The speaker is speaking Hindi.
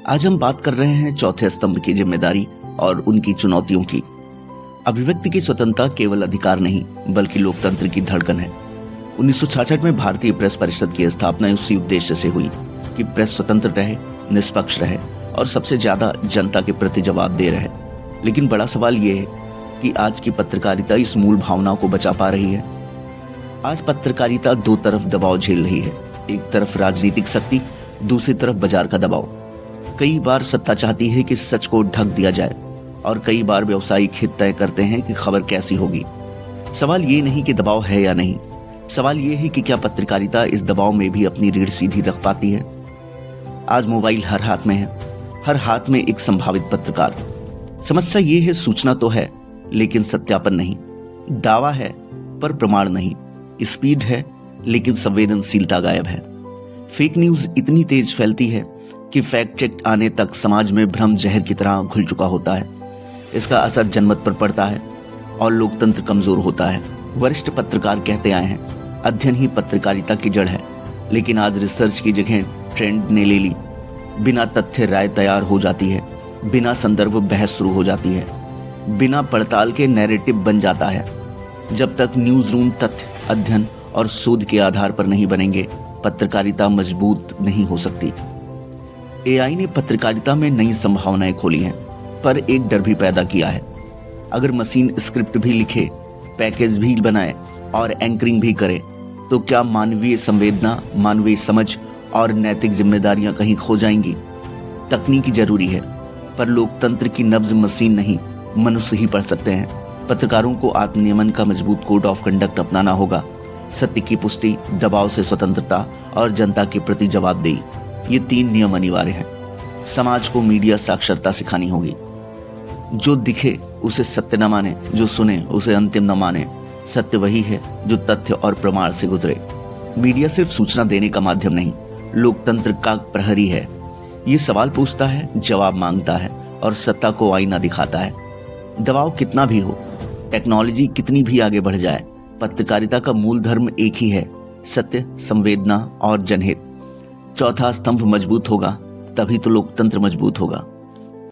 आज हम बात कर रहे हैं चौथे स्तंभ की जिम्मेदारी और उनकी चुनौतियों की। अभिव्यक्ति की स्वतंत्रता केवल अधिकार नहीं बल्कि लोकतंत्र की धड़कन है। 1966 में भारतीय प्रेस परिषद की स्थापना उसी उद्देश्य से हुई कि प्रेस स्वतंत्र रहे, निष्पक्ष रहे और सबसे ज्यादा जनता के प्रति जवाब दे रहे। लेकिन बड़ा सवाल यह है कि आज की पत्रकारिता इस मूल भावना को बचा पा रही है। आज पत्रकारिता दो तरफ दबाव झेल रही है। एक तरफ राजनीतिक शक्ति, दूसरी तरफ बाजार का दबाव। कई बार सत्ता चाहती है कि सच को ढक दिया जाए और कई बार व्यवसायिक हित तय करते हैं कि खबर कैसी होगी। सवाल ये नहीं कि दबाव है या नहीं, सवाल ये है कि क्या पत्रकारिता इस दबाव में भी अपनी रीढ़ सीधी रख पाती है। आज मोबाइल हर हाथ में है, हर हाथ में एक संभावित पत्रकार। समस्या ये है, सूचना तो है लेकिन सत्यापन नहीं, दावा है पर प्रमाण नहीं, स्पीड है लेकिन संवेदनशीलता गायब है। फेक न्यूज इतनी तेज फैलती है कि फैक्ट चेक आने तक समाज में भ्रम जहर की तरह घुल चुका होता है। इसका असर जनमत पर पड़ता है और लोकतंत्र कमजोर होता है। वरिष्ठ पत्रकार कहते आए हैं, अध्ययन ही पत्रकारिता की जड़ है। लेकिन आज रिसर्च की जगह ट्रेंड ने ले ली। बिना तथ्य राय तैयार हो जाती है, बिना संदर्भ बहस शुरू हो जाती है, बिना पड़ताल के नैरेटिव बन जाता है। जब तक न्यूज रूम तथ्य, अध्ययन और शोध के आधार पर नहीं बनेंगे, पत्रकारिता मजबूत नहीं हो सकती। एआई ने पत्रकारिता में नई संभावनाएं खोली हैं, पर एक डर भी पैदा किया है। अगर मशीन स्क्रिप्ट भी लिखे, पैकेज भी बनाए और एंकरिंग भी करे, तो क्या मानवीय संवेदना, मानवीय समझ और नैतिक जिम्मेदारियां कहीं खो जाएंगी? तकनीकी जरूरी है, पर लोकतंत्र की नब्ज मशीन नहीं, मनुष्य ही पढ़ सकते हैं। पत्रकारों को आत्मनियमन का मजबूत कोड ऑफ कंडक्ट अपनाना होगा। सत्य की पुष्टि, दबाव से स्वतंत्रता और जनता के प्रति जवाबदेही, ये 3 नियम अनिवार्य हैं। समाज को मीडिया साक्षरता सिखानी होगी। जो दिखे उसे सत्य न माने, जो सुने उसे अंतिम न माने। सत्य वही है जो तथ्य और प्रमाण से गुजरे। मीडिया सिर्फ सूचना देने का माध्यम नहीं, लोकतंत्र का प्रहरी है। ये सवाल पूछता है, जवाब मांगता है और सत्ता को आईना दिखाता है। दबाव कितना भी हो, टेक्नोलॉजी कितनी भी आगे बढ़ जाए, पत्रकारिता का मूल धर्म एक ही है, सत्य, संवेदना और जनहित। चौथा स्तंभ मजबूत होगा तभी तो लोकतंत्र मजबूत होगा।